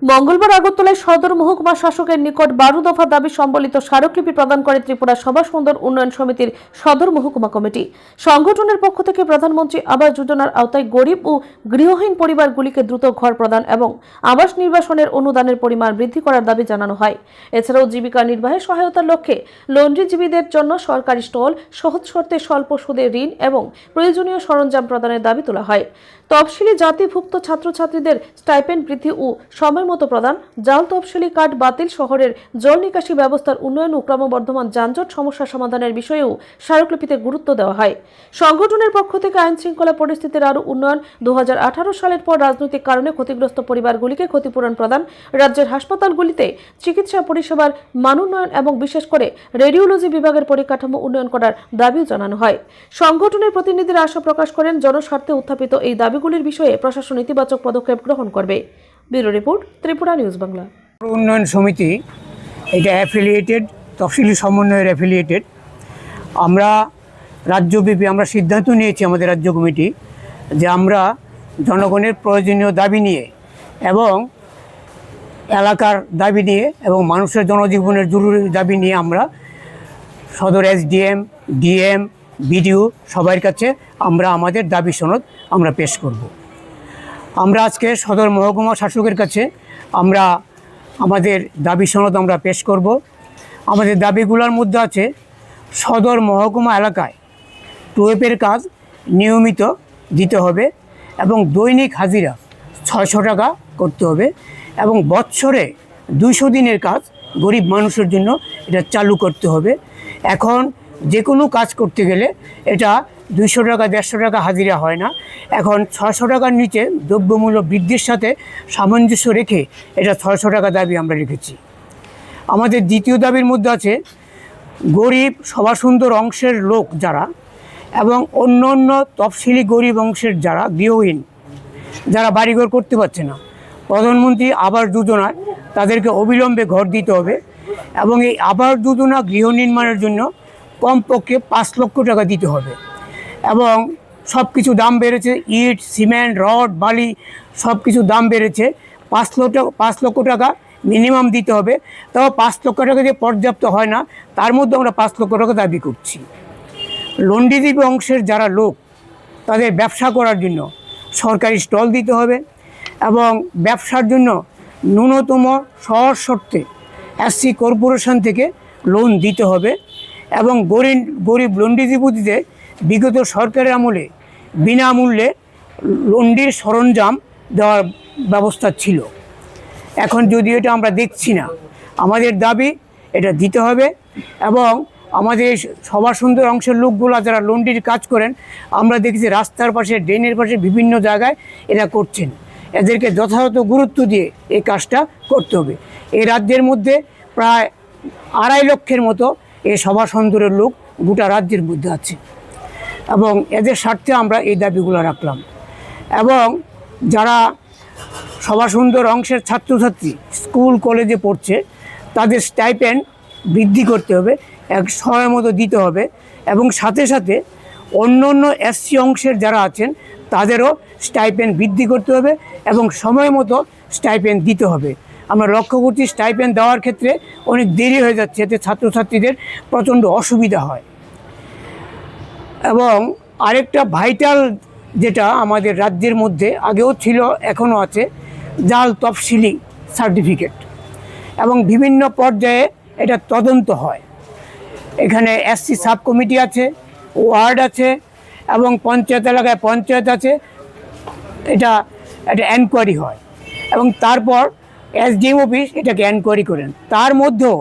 মঙ্গলবার আগরতলায় সদর মহকুমা শাসকের নিকট 12 দফা দাবি সম্বলিত স্মারকলিপি প্রদান করে ত্রিপুরা সভা সুন্দর উন্নয়ন সমিতির সদর মহকুমা কমিটি। সংগঠনের পক্ষ থেকে প্রধানমন্ত্রী আবাস যোজনার আওতায় গরিব ও গৃহহীন পরিবারগুলিকে দ্রুত ঘর প্রদান এবং আবাস নির্বাসনের অনুদানের পরিমাণ বৃদ্ধি করার দাবি জানানো হয়। এছাড়াও জীবিকা নির্বাহে সহায়তার লক্ষ্যে লন্ড্রিজীবীদের জন্য সরকারি স্টল, সহজ শর্তে স্বল্প সুদে ঋণ এবং প্রয়োজনীয় সরঞ্জাম প্রদানের দাবি তোলা হয়। তফসিলি জাতিভুক্ত ছাত্রছাত্রীদের স্টাইপেন্ড বৃদ্ধি ও সময়মতো প্রদান, জাল তফসিলি কার্ড বাতিল, শহরের জল নিকাশি ব্যবস্থার উন্নয়ন ও ক্রমবর্ধমান যানজট সমস্যা সমাধানের বিষয়েও স্মারকলিপিতে গুরুত্ব দেওয়া হয়। সংগঠনের পক্ষ থেকে আইন শৃঙ্খলা পরিস্থিতির আরও উন্নয়ন, 2018 সালের পর রাজনৈতিক কারণে ক্ষতিগ্রস্ত পরিবারগুলিকে ক্ষতিপূরণ প্রদান, রাজ্যের হাসপাতালগুলিতে চিকিৎসা পরিষেবার মানোন্নয়ন এবং বিশেষ করে রেডিওলজি বিভাগের পরিকাঠামো উন্নয়ন করার দাবিও জানানো হয়। সংগঠনের প্রতিনিধিরা আশা প্রকাশ করেন, জনস্বার্থে উত্থাপিত এই দাবিগুলির বিষয়ে প্রশাসন ইতিবাচক পদক্ষেপ গ্রহণ করবে। Bureau report, Tripura news Bangla. উন্নয়ন সমিতি এটা অ্যাফিলিয়েটেড, তফসিলি সমন্বয়ের অ্যাফিলিয়েটেড। আমরা রাজ্যব্যাপী আমরা সিদ্ধান্ত নিয়েছি আমাদের রাজ্য কমিটি যে আমরা জনগণের প্রয়োজনীয় দাবি নিয়ে এবং এলাকার দাবি নিয়ে এবং মানুষের জনজীবনের জরুরি দাবি নিয়ে আমরা সদর এসডিএম, ডিএম, বিডিও সবার কাছে আমরা আমাদের দাবি সনদ আমরা পেশ করব। আমরা আজকে সদর মহকুমা শাসকের কাছে আমরা আমাদের দাবি সনদ আমরা পেশ করব। আমাদের দাবিগুলোর মধ্যে আছে সদর মহকুমা এলাকায় টুয়েপের কাজ নিয়মিত দিতে হবে এবং দৈনিক হাজিরা 600 টাকা করতে হবে এবং বৎসরে 200 দিনের কাজ গরিব মানুষের জন্য এটা চালু করতে হবে। এখন যে কোনো কাজ করতে গেলে এটা 200 টাকা 150 টাকা হাজিরা হয় না, এখন 600 টাকার নিচে দ্রব্যমূল্য বৃদ্ধির সাথে সামঞ্জস্য রেখে এটা 600 টাকা দাবি আমরা রেখেছি। আমাদের দ্বিতীয় দাবির মধ্যে আছে গরিব সভাসুন্দর অংশের লোক যারা এবং অন্য অন্য তফসিলি গরিব অংশের যারা গৃহহীন, যারা বাড়িঘর করতে পারছে না, প্রধানমন্ত্রী আবাস যোজনায় তাদেরকে অবিলম্বে ঘর দিতে হবে এবং এই আবাস যোজনা গৃহ নির্মাণের জন্য কমপক্ষে 5 লক্ষ টাকা দিতে হবে। এবং সব কিছু দাম বেড়েছে, ইট, সিমেন্ট, রড, বালি সব কিছু দাম বেড়েছে। 5 লক্ষ টাকা মিনিমাম দিতে হবে। তাও 5 লক্ষ টাকা দিয়ে পর্যাপ্ত হয় না, তার মধ্যে আমরা 5 লক্ষ টাকা দাবি করছি। লন্ড্রিজীবী অংশের যারা লোক তাদের ব্যবসা করার জন্য সরকারি স্টল দিতে হবে এবং ব্যবসার জন্য ন্যূনতম সহজ শর্তে এসসি কর্পোরেশন থেকে লোন দিতে হবে এবং গরিব লন্ড্রিজীবীদের বিগত সরকারের আমলে বিনামূল্যে লন্ড্রির সরঞ্জাম দেওয়ার ব্যবস্থা ছিল। এখন যদিও এটা আমরা দেখছি না, আমাদের দাবি এটা দিতে হবে। এবং আমাদের সভা সুন্দর অংশের লোকগুলো যারা লন্ড্রির কাজ করেন আমরা দেখছি রাস্তার পাশে, ড্রেনের পাশে বিভিন্ন জায়গায় এরা করছেন, এদেরকে যথাযথ গুরুত্ব দিয়ে এই কাজটা করতে হবে। এই রাজ্যের মধ্যে প্রায় 2.5 লক্ষের মতো এই সভা সুন্দরের লোক গোটা রাজ্যের মধ্যে আছে এবং এদের স্বার্থে আমরা এই দাবিগুলো রাখলাম। এবং যারা সভা সুন্দর অংশের ছাত্রছাত্রী স্কুল কলেজে পড়ছে তাদের স্টাইপেন্ড বৃদ্ধি করতে হবে, এক সময় মতো দিতে হবে এবং সাথে সাথে অন্য অন্য এসসি অংশের যারা আছেন তাদেরও স্টাইপেন্ড বৃদ্ধি করতে হবে এবং সময় মতো স্টাইপেন্ড দিতে হবে। আমরা লক্ষ্য করছি স্টাইপেন্ড দেওয়ার ক্ষেত্রে অনেক দেরি হয়ে যাচ্ছে, এতে ছাত্রছাত্রীদের প্রচণ্ড অসুবিধা হয়। এবং আরেকটা ভাইটাল যেটা আমাদের রাজ্যের মধ্যে আগেও ছিল এখনও আছে, জাল তফসিলি সার্টিফিকেট এবং বিভিন্ন পর্যায়ে এটা তদন্ত হয়। এখানে এসসি সাব কমিটি আছে, ওয়ার্ড আছে এবং পঞ্চায়েত এলাকায় পঞ্চায়েত আছে, এটা একটা এনকোয়ারি হয় এবং তারপর এসডিএম অফিস এটাকে এনকোয়ারি করেন। তার মধ্যেও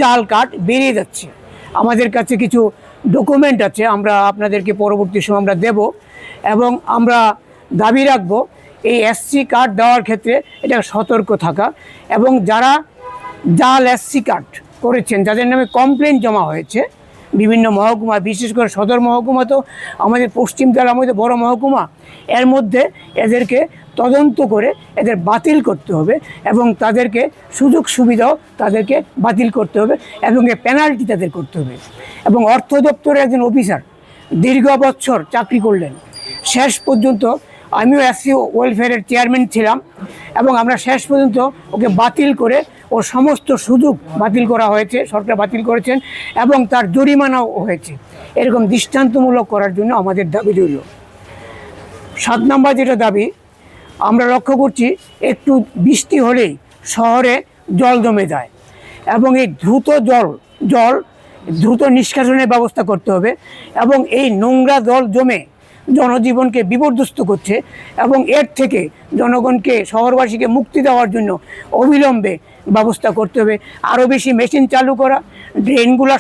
জাল কার্ড বেরিয়ে যাচ্ছে। আমাদের কাছে কিছু ডকুমেন্ট আছে, আমরা আপনাদেরকে পরবর্তী সময় আমরা দেব এবং আমরা দাবি রাখবো এই এসসি কার্ড দেওয়ার ক্ষেত্রে এটা সতর্ক থাকা এবং যারা জাল এসসি কার্ড করেছেন, যাদের নামে কমপ্লেন জমা হয়েছে বিভিন্ন মহকুমা, বিশেষ করে সদর মহকুমা তো আমাদের পশ্চিম জেলার মধ্যে বড় মহকুমা, এর মধ্যে এদেরকে তদন্ত করে এদের বাতিল করতে হবে এবং তাদেরকে সুযোগ সুবিধাও তাদেরকে বাতিল করতে হবে এবং পেনাল্টি তাদের করতে হবে। এবং অর্থ দপ্তরের একজন অফিসার দীর্ঘ বছর চাকরি করলেন, শেষ পর্যন্ত আমিও এসসি ওয়েলফেয়ারের চেয়ারম্যান ছিলাম, এবং আমরা শেষ পর্যন্ত ওকে বাতিল করে ওর সমস্ত সুযোগ বাতিল করা হয়েছে, সরকার বাতিল করেছেন, এবং তার জরিমানাও হয়েছে। এরকম দৃষ্টান্তমূলক করার জন্য আমাদের দাবি রইল। 7 নম্বর যেটা দাবি, আমরা লক্ষ্য করছি একটু বৃষ্টি হলেই শহরে জল জমে যায়, এবং এই জল দ্রুত নিষ্কাশনের ব্যবস্থা করতে হবে, এবং এই নোংরা জল জমে জনজীবনকে বিপর্যস্ত করছে, এবং এর থেকে জনগণকে, শহরবাসীকে মুক্তি দেওয়ার জন্য অবিলম্বে ব্যবস্থা করতে হবে। আরও বেশি মেশিন চালু করা, ড্রেনগুলো